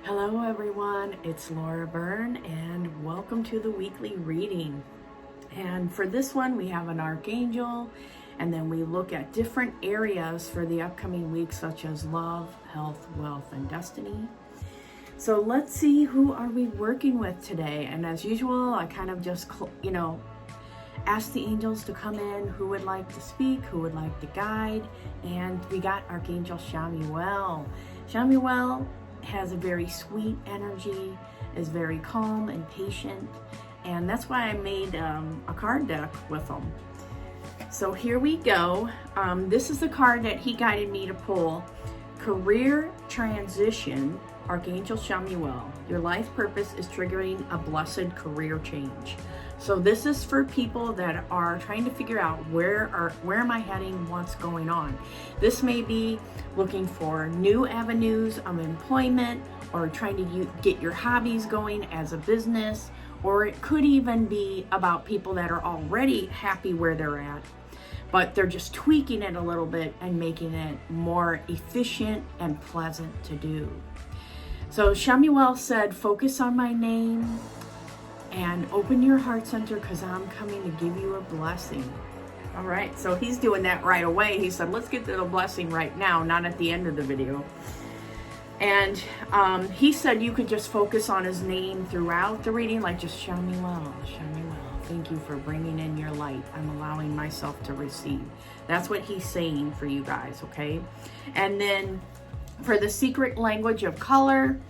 Hello everyone, it's Laura Byrne and welcome to the weekly reading. And for this one we have an archangel, and then we look at different areas for the upcoming week, such as love, health, wealth, and destiny. So let's see, who are we working with today? And as usual, I kind of just ask the angels to come in, who would like to speak, who would like to guide. And we got Archangel Chamuel. Chamuel has a very sweet energy, is very calm and patient, and that's why I made a card deck with him. So here we go. This is the card that he guided me to pull. Career Transition, Archangel Chamuel. Your life purpose is triggering a blessed career change. So this is for people that are trying to figure out where am I heading, what's going on. This may be looking for new avenues of employment, or trying to get your hobbies going as a business, or it could even be about people that are already happy where they're at, but they're just tweaking it a little bit and making it more efficient and pleasant to do. So Chamuel said, focus on my name and open your heart center, because I'm coming to give you a blessing. All right, so he's doing that right away. He said, let's get to the blessing right now, not at the end of the video. And he said you could just focus on his name throughout the reading, like just Chamuel, Chamuel. Thank you for bringing in your light. I'm allowing myself to receive. That's what he's saying for you guys, okay? And then for the secret language of color,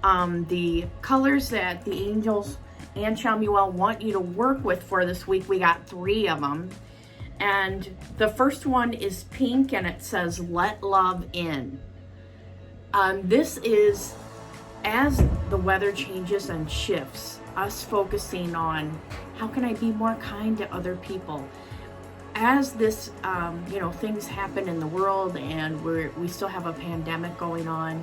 the colors that the angels and Chamuel want you to work with for this week, we got 3 of them. And the first one is pink, and it says, let love in. This is, as the weather changes and shifts, us focusing on how can I be more kind to other people. As this, things happen in the world, and we still have a pandemic going on.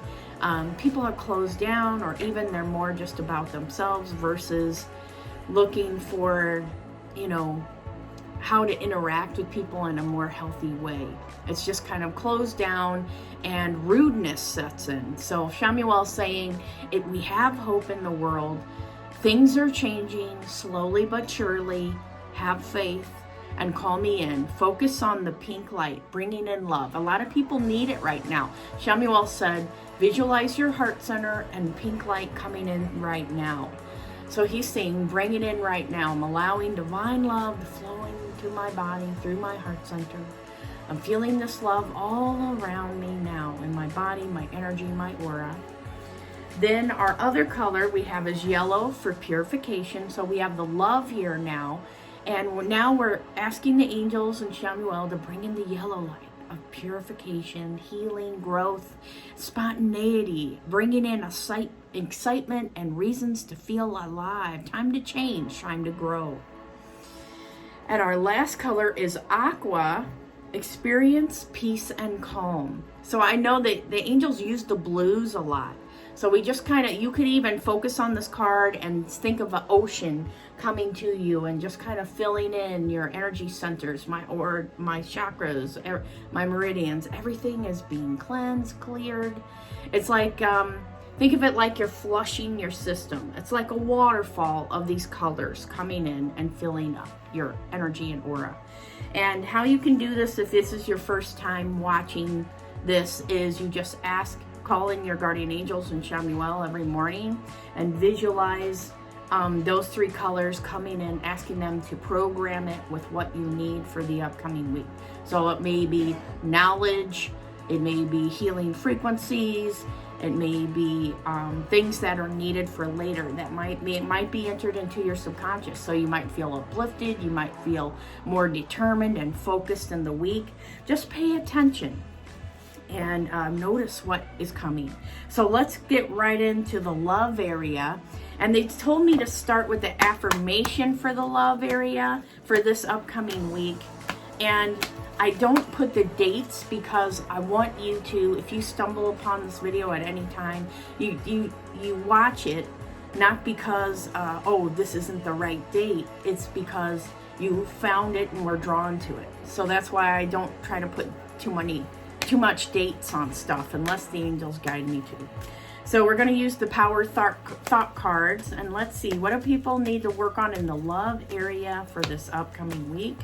People are closed down, or even they're more just about themselves versus looking for, how to interact with people in a more healthy way. It's just kind of closed down and rudeness sets in. So Chamuel's saying we have hope in the world. Things are changing slowly but surely. Have faith and call me in. Focus on the pink light, bringing in love. A lot of people need it right now. Chamuel said, visualize your heart center and pink light coming in right now. So he's saying, bring it in right now. I'm allowing divine love to flow into my body, through my heart center. I'm feeling this love all around me now, in my body, my energy, my aura. Then our other color we have is yellow for purification. So we have the love here now. And now we're asking the angels and Chamuel to bring in the yellow light of purification, healing, growth, spontaneity, bringing in excitement and reasons to feel alive. Time to change, time to grow. And our last color is aqua, experience peace and calm. So I know that the angels use the blues a lot. So we just you could even focus on this card and think of an ocean coming to you and just kind of filling in your energy centers, my chakras, my meridians. Everything is being cleansed, cleared. It's like, think of it like you're flushing your system. It's like a waterfall of these colors coming in and filling up your energy and aura. And how you can do this, if this is your first time watching this, is you just call in your guardian angels and Chamuel every morning and visualize those 3 colors coming in, asking them to program it with what you need for the upcoming week. So it may be knowledge, it may be healing frequencies, it may be things that are needed for later that might be entered into your subconscious. So you might feel uplifted, you might feel more determined and focused in the week. Just pay attention and notice what is coming. So let's get right into the love area. And they told me to start with the affirmation for the love area for this upcoming week. And I don't put the dates because I want you to, if you stumble upon this video at any time, you watch it, not because, this isn't the right date. It's because you found it and were drawn to it. So that's why I don't try to put too many too much dates on stuff unless the angels guide me to. So we're going to use the power thought cards, and let's see, what do people need to work on in the love area for this upcoming week?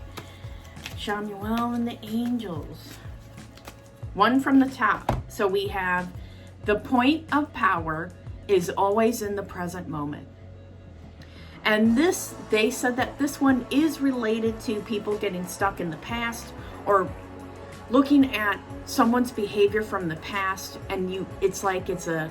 Chamuel and the angels. One from the top. So we have the point of power is always in the present moment. And this, they said that this one is related to people getting stuck in the past, or looking at someone's behavior from the past, and it's like it's a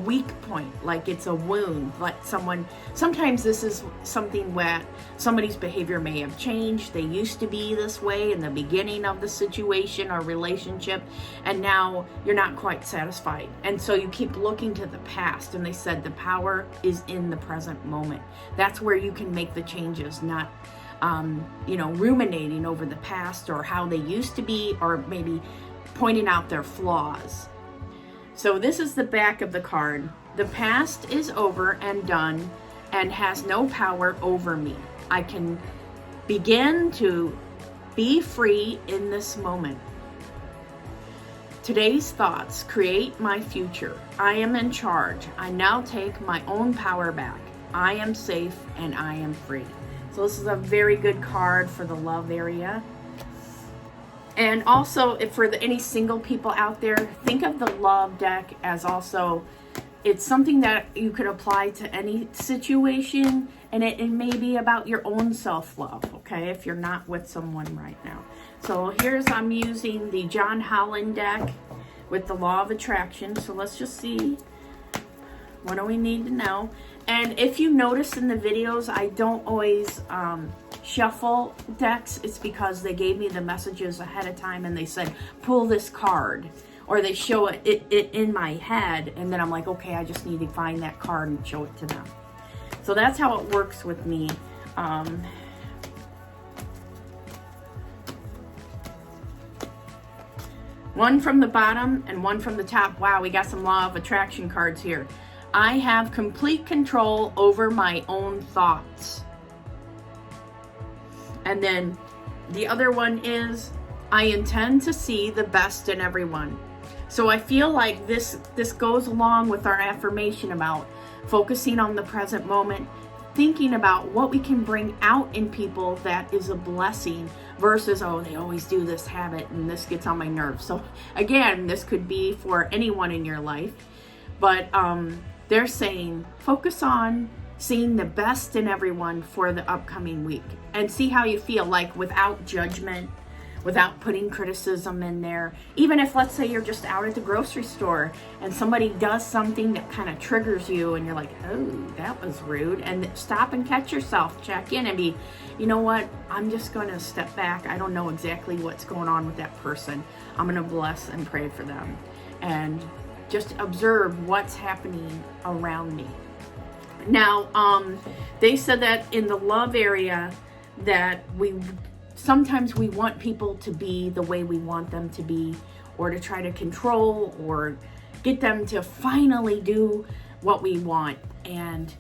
weak point, like it's a wound, like sometimes this is something where somebody's behavior may have changed. They used to be this way in the beginning of the situation or relationship, and now you're not quite satisfied. And so you keep looking to the past, and they said the power is in the present moment. That's where you can make the changes, not ruminating over the past or how they used to be, or maybe pointing out their flaws. So this is the back of the card. The past is over and done and has no power over me. I can begin to be free in this moment. Today's thoughts create my future. I am in charge. I now take my own power back. I am safe and I am free. So this is a very good card for the love area. And also, for any single people out there, think of the love deck as also, it's something that you could apply to any situation, and it may be about your own self-love, okay, if you're not with someone right now. So I'm using the John Holland deck with the law of attraction. So let's just see, what do we need to know? And if you notice in the videos, I don't always shuffle decks. It's because they gave me the messages ahead of time and they said, pull this card. Or they show it in my head, and then I'm like, okay, I just need to find that card and show it to them. So that's how it works with me. One from the bottom and one from the top. Wow, we got some law of attraction cards here. I have complete control over my own thoughts. And then the other one is, I intend to see the best in everyone. So I feel like this goes along with our affirmation about focusing on the present moment, thinking about what we can bring out in people that is a blessing versus, oh, they always do this habit and this gets on my nerves. So again, this could be for anyone in your life, but they're saying focus on seeing the best in everyone for the upcoming week and see how you feel, like without judgment, without putting criticism in there. Even if, let's say, you're just out at the grocery store and somebody does something that kind of triggers you and you're like, oh, that was rude. And stop and catch yourself, check in and be, you know what, I'm just going to step back. I don't know exactly what's going on with that person. I'm going to bless and pray for them. And just observe what's happening around me. Now, they said that in the love area that sometimes we want people to be the way we want them to be, or to try to control or get them to finally do what we want. And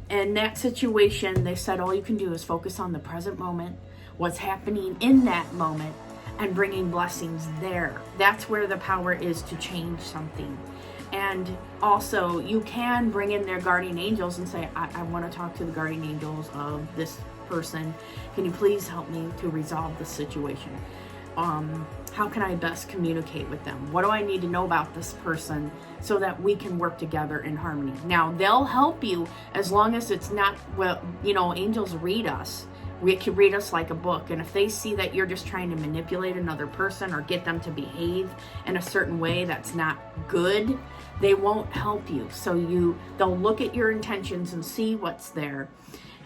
in that situation, they said all you can do is focus on the present moment, what's happening in that moment, and bringing blessings there. That's where the power is to change something. And also, you can bring in their guardian angels and say, I want to talk to the guardian angels of this person. Can you please help me to resolve this situation? How can I best communicate with them? What do I need to know about this person so that we can work together in harmony? Now, they'll help you as long as it's not, well, angels read us. We can read us like a book. And if they see that you're just trying to manipulate another person or get them to behave in a certain way that's not good, they won't help you. So they'll look at your intentions and see what's there.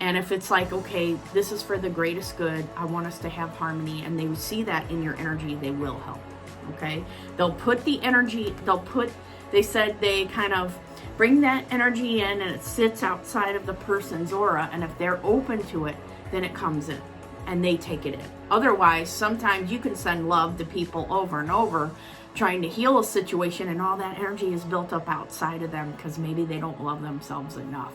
And if it's like, okay, this is for the greatest good, I want us to have harmony, and they see that in your energy, they will help. Okay? They'll put the energy, they said they kind of bring that energy in and it sits outside of the person's aura. And if they're open to it, then it comes in and they take it in. Otherwise, sometimes you can send love to people over and over trying to heal a situation, and all that energy is built up outside of them because maybe they don't love themselves enough.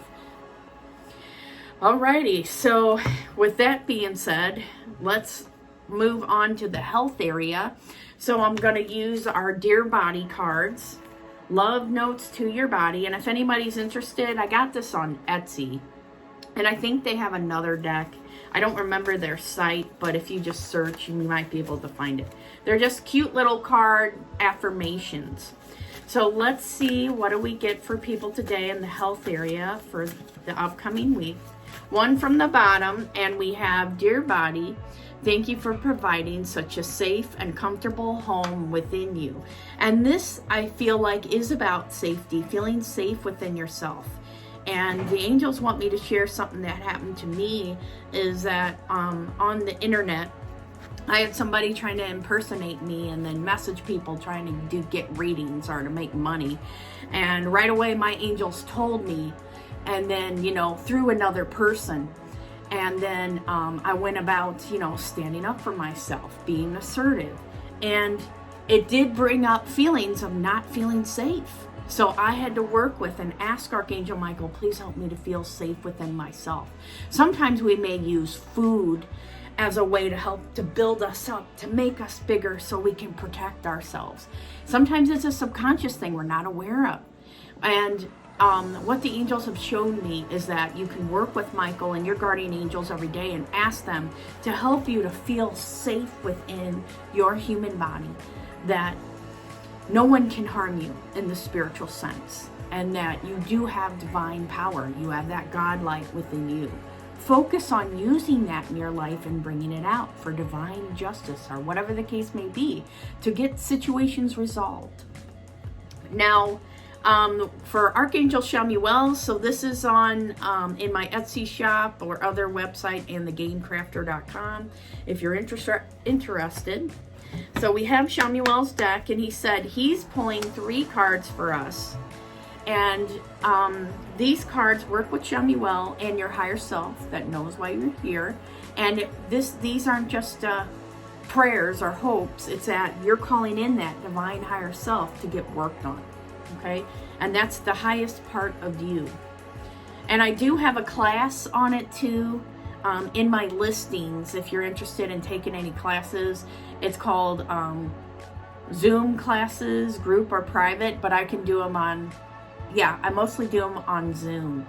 Alrighty, so with that being said, let's move on to the health area. So I'm going to use our Dear Body cards, Love Notes to Your Body. And if anybody's interested, I got this on Etsy. And I think they have another deck. I don't remember their site, but if you just search, you might be able to find it. They're just cute little card affirmations. So let's see, what do we get for people today in the health area for the upcoming week. One from the bottom, and we have, Dear Body, thank you for providing such a safe and comfortable home within you. And this, I feel like, is about safety, feeling safe within yourself. And the angels want me to share something that happened to me, is that on the internet, I had somebody trying to impersonate me and then message people trying to get readings or to make money. And right away, my angels told me, and then, through another person. And then I went about, standing up for myself, being assertive. And it did bring up feelings of not feeling safe. So I had to work with and ask Archangel Michael, please help me to feel safe within myself. Sometimes we may use food as a way to help to build us up, to make us bigger so we can protect ourselves. Sometimes it's a subconscious thing we're not aware of. And what the angels have shown me is that you can work with Michael and your guardian angels every day and ask them to help you to feel safe within your human body, that no one can harm you in the spiritual sense, and that you do have divine power. You have that God light within you. Focus on using that in your life and bringing it out for divine justice, or whatever the case may be, to get situations resolved. Now, for Archangel Chamuel, so this is on in my Etsy shop or other website, and thegamecrafter.com, if you're interested. So we have Chamuel's deck, and he said he's pulling 3 cards for us. And these cards work with Chamuel and your higher self that knows why you're here. And these aren't just prayers or hopes. It's that you're calling in that divine higher self to get worked on. Okay? And that's the highest part of you. And I do have a class on it too. In my listings, if you're interested in taking any classes. It's called Zoom classes, group or private, but I can do them I mostly do them on Zoom.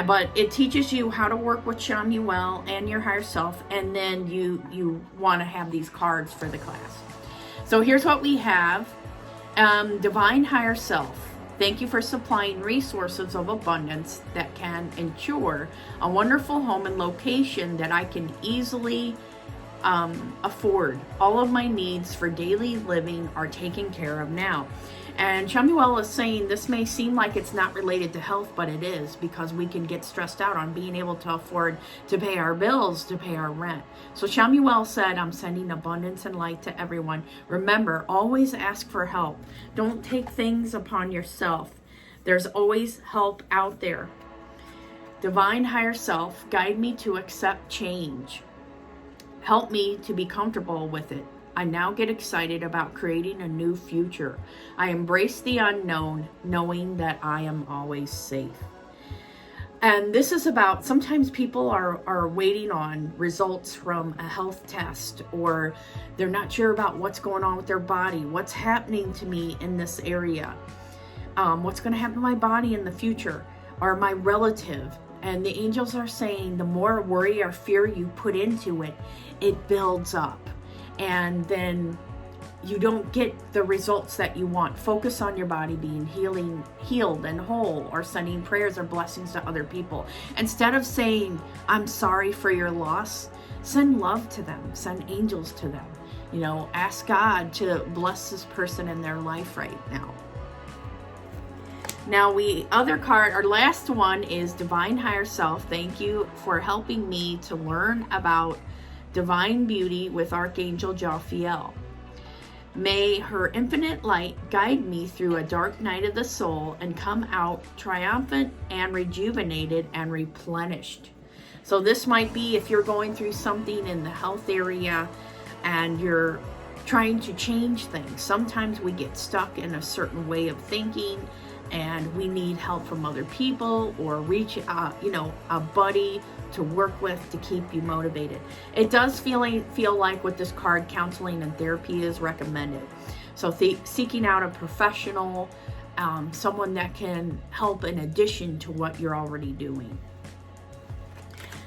But it teaches you how to work with Chamuel and your higher self, and then you want to have these cards for the class. So here's what we have. Divine higher self, thank you for supplying resources of abundance that can ensure a wonderful home and location that I can easily afford. All of my needs for daily living are taken care of now. And Chamuel is saying this may seem like it's not related to health, but it is, because we can get stressed out on being able to afford to pay our bills, to pay our rent. So Chamuel said, I'm sending abundance and light to everyone. Remember, always ask for help. Don't take things upon yourself. There's always help out there. Divine higher self, guide me to accept change. Help me to be comfortable with it. I now get excited about creating a new future. I embrace the unknown, knowing that I am always safe. And this is about, sometimes people are waiting on results from a health test, or they're not sure about what's going on with their body, what's happening to me in this area, what's going to happen to my body in the future, or my relative. And the angels are saying the more worry or fear you put into it, it builds up. And then you don't get the results that you want. Focus on your body being healed and whole, or sending prayers or blessings to other people. Instead of saying, I'm sorry for your loss, send love to them, send angels to them. Ask God to bless this person in their life right now. Now our last one is Divine Higher Self. Thank you for helping me to learn about divine beauty with Archangel Chamuel. May her infinite light guide me through a dark night of the soul and come out triumphant and rejuvenated and replenished. So this might be if you're going through something in the health area and you're trying to change things. Sometimes we get stuck in a certain way of thinking and we need help from other people, or reach a buddy to work with to keep you motivated. It does feel like with this card, counseling and therapy is recommended. So seeking out a professional, someone that can help in addition to what you're already doing.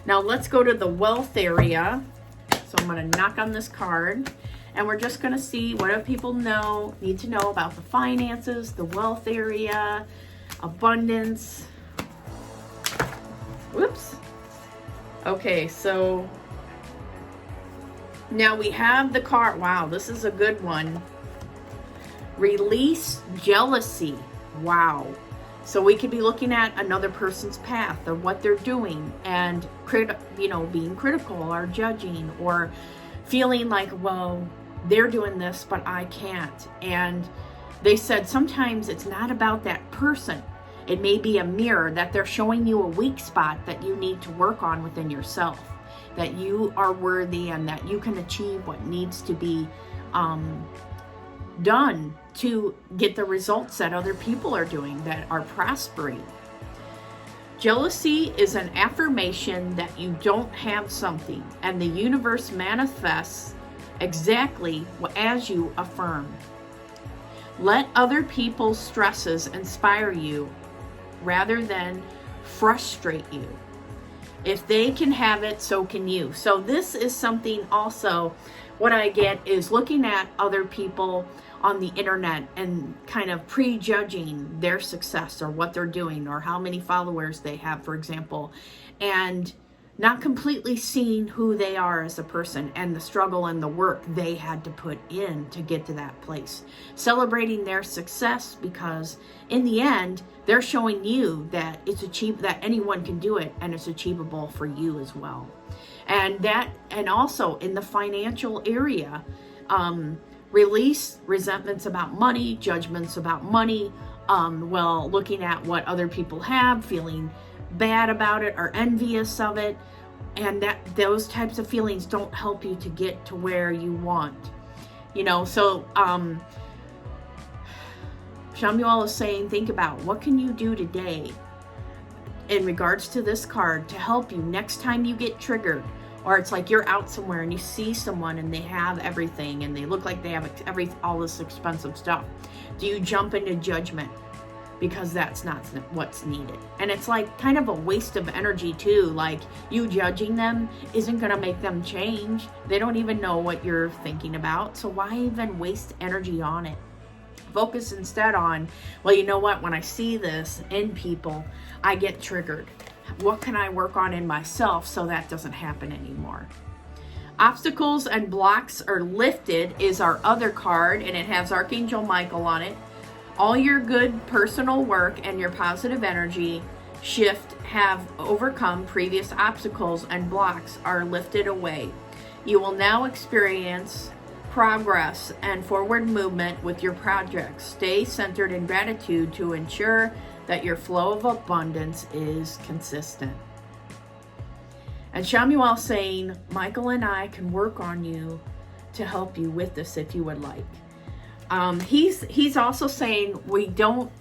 Now let's go to the wealth area. So I'm going to knock on this card, and we're just going to see what do people need to know about the finances, the wealth area, abundance. Whoops. Okay, so now we have the card. Wow, this is a good one. Release jealousy. Wow. So we could be looking at another person's path or what they're doing, and being critical or judging, or feeling like, well, they're doing this, but I can't. And they said sometimes it's not about that person. It may be a mirror that they're showing you a weak spot that you need to work on within yourself, that you are worthy and that you can achieve what needs to be done to get the results that other people are doing that are prospering. Jealousy is an affirmation that you don't have something, and the universe manifests exactly as you affirm. Let other people's stresses inspire you rather than frustrate you. If they can have it, so can you. So this is something also, what I get is looking at other people on the internet and kind of prejudging their success or what they're doing or how many followers they have, for example, and not completely seeing who they are as a person and the struggle and the work they had to put in to get to that place. Celebrating their success, because in the end, they're showing you that it's that anyone can do it, and it's achievable for you as well. And also in the financial area, release resentments about money, judgments about money, looking at what other people have, feeling bad about it or envious of it, and those types of feelings don't help you to get to where you want. So Chamuel is saying, think about what can you do today in regards to this card to help you next time you get triggered. Or it's like you're out somewhere and you see someone and they have everything and they look like they have all this expensive stuff. Do you jump into judgment? Because that's not what's needed. And it's like kind of a waste of energy too. Like, you judging them isn't going to make them change. They don't even know what you're thinking about. So why even waste energy on it? Focus instead on, well, you know what? When I see this in people, I get triggered. What can I work on in myself so that doesn't happen anymore? Obstacles and blocks are lifted is our other card, and it has Archangel Michael on it. All your good personal work and your positive energy shift have overcome previous obstacles, and blocks are lifted away. You will now experience progress and forward movement with your projects. Stay centered in gratitude to ensure that your flow of abundance is consistent. And Chamuel saying, Michael and I can work on you to help you with this if you would like. He's also saying we don't,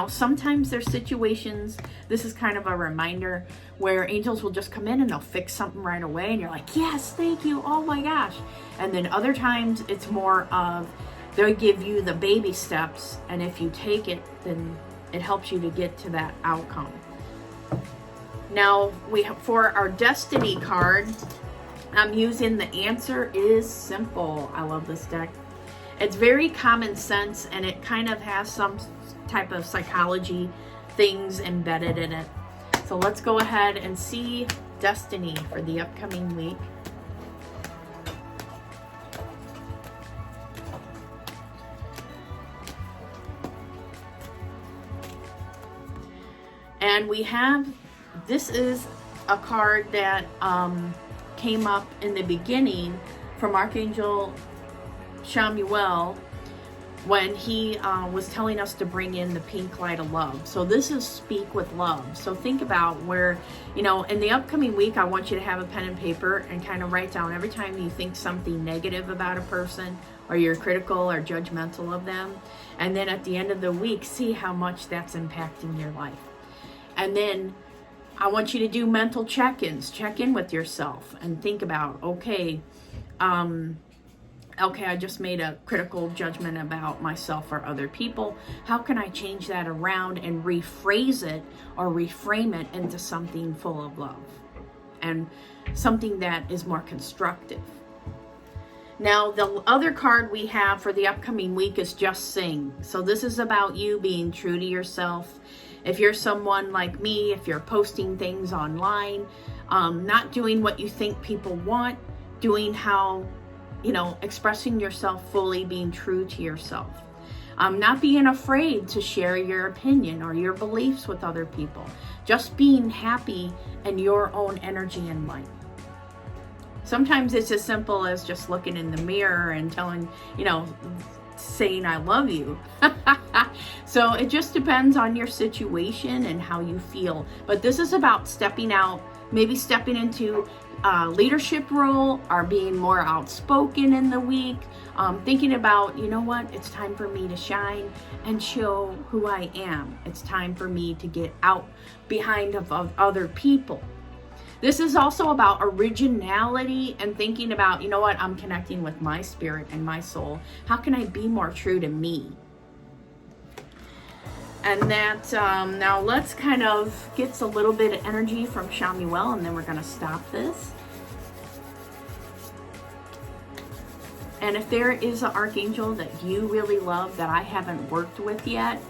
sometimes there's situations, this is kind of a reminder, where angels will just come in and they'll fix something right away and you're like, yes, thank you, oh my gosh. And then other times it's more of, they'll give you the baby steps, and if you take it, then it helps you to get to that outcome. Now, for our destiny card, I'm using the answer is simple. I love this deck. It's very common sense, and it kind of has some type of psychology things embedded in it. So let's go ahead and see destiny for the upcoming week. And we have, this is a card that came up in the beginning from Archangel Chamuel when he was telling us to bring in the pink light of love. So this is speak with love. So think about where, in the upcoming week, I want you to have a pen and paper and kind of write down every time you think something negative about a person or you're critical or judgmental of them. And then at the end of the week, see how much that's impacting your life. And then I want you to do mental check-ins. Check in with yourself and think about, okay, I just made a critical judgment about myself or other people. How can I change that around and rephrase it or reframe it into something full of love and something that is more constructive? Now, the other card we have for the upcoming week is Just Sing. So this is about you being true to yourself. If you're someone like me, if you're posting things online, not doing what you think people want, doing how, expressing yourself fully, being true to yourself. Not being afraid to share your opinion or your beliefs with other people. Just being happy in your own energy and light. Sometimes it's as simple as just looking in the mirror and telling, saying I love you. So it just depends on your situation and how you feel. But this is about stepping out, maybe stepping into a leadership role or being more outspoken in the week. Thinking about, it's time for me to shine and show who I am. It's time for me to get out behind of other people. This is also about originality and thinking about, I'm connecting with my spirit and my soul. How can I be more true to me? And that, now let's kind of get a little bit of energy from Chamuel, and then we're going to stop this. And if there is an archangel that you really love that I haven't worked with yet,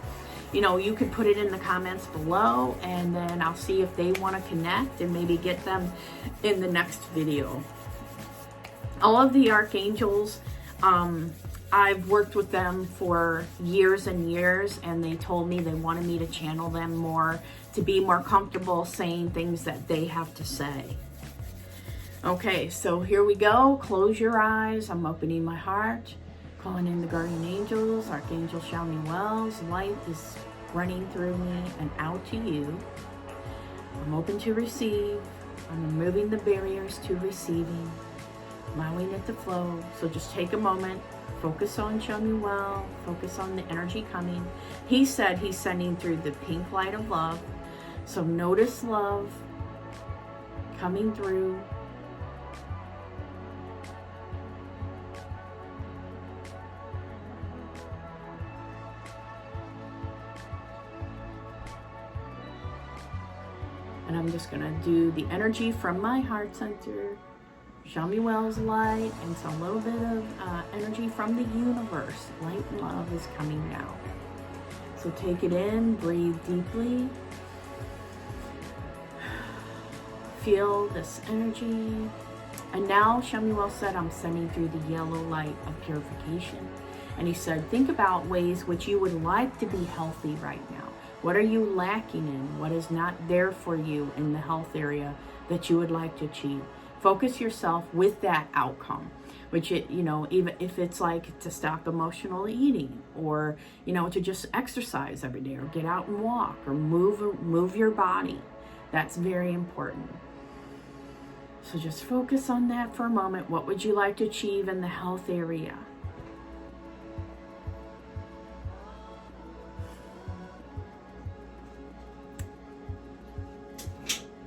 you could put it in the comments below, and then I'll see if they want to connect and maybe get them in the next video. All of the archangels, I've worked with them for years and years, and they told me they wanted me to channel them more, to be more comfortable saying things that they have to say. Okay, so here we go. Close your eyes. I'm opening my heart. Calling in the guardian angels, Archangel Chamuel's light is running through me and out to you. I'm open to receive. I'm removing the barriers to receiving, allowing it to flow. So just take a moment, focus on Chamuel, focus on the energy coming. He said he's sending through the pink light of love. So notice love coming through. And I'm just going to do the energy from my heart center, Chamuel's light, and so a little bit of energy from the universe. Light and love is coming now. So take it in, breathe deeply. Feel this energy. And now Chamuel said, I'm sending through the yellow light of purification. And he said, think about ways which you would like to be healthy right now. What are you lacking in? What is not there for you in the health area that you would like to achieve? Focus yourself with that outcome, which even if it's like to stop emotional eating, or to just exercise every day, or get out and walk, or move your body. That's very important. So just focus on that for a moment. What would you like to achieve in the health area?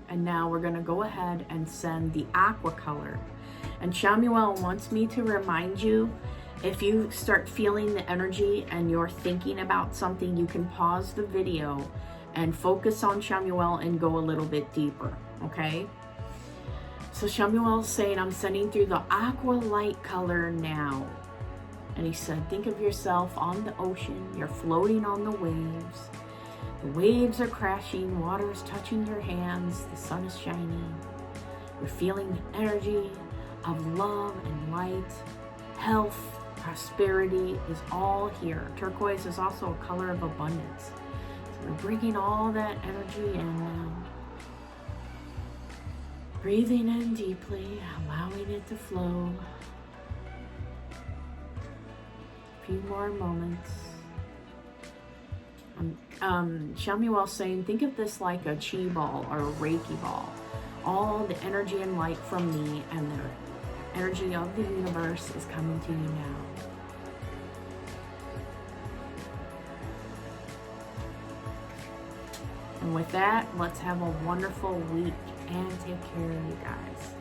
And now we're going to go ahead and send the aqua color. And Chamuel wants me to remind you, if you start feeling the energy and you're thinking about something, you can pause the video and focus on Chamuel and go a little bit deeper, okay? So Chamuel's saying, I'm sending through the aqua light color now. And he said, think of yourself on the ocean. You're floating on the waves. The waves are crashing, water is touching your hands, the sun is shining. You're feeling the energy of love and light. Health, prosperity is all here. Turquoise is also a color of abundance. So we're bringing all that energy in now. Breathing in deeply, allowing it to flow. A few more moments. Chamuel saying, think of this like a chi ball or a Reiki ball. All the energy and light from me and the energy of the universe is coming to you now. And with that, let's have a wonderful week and take care, you guys.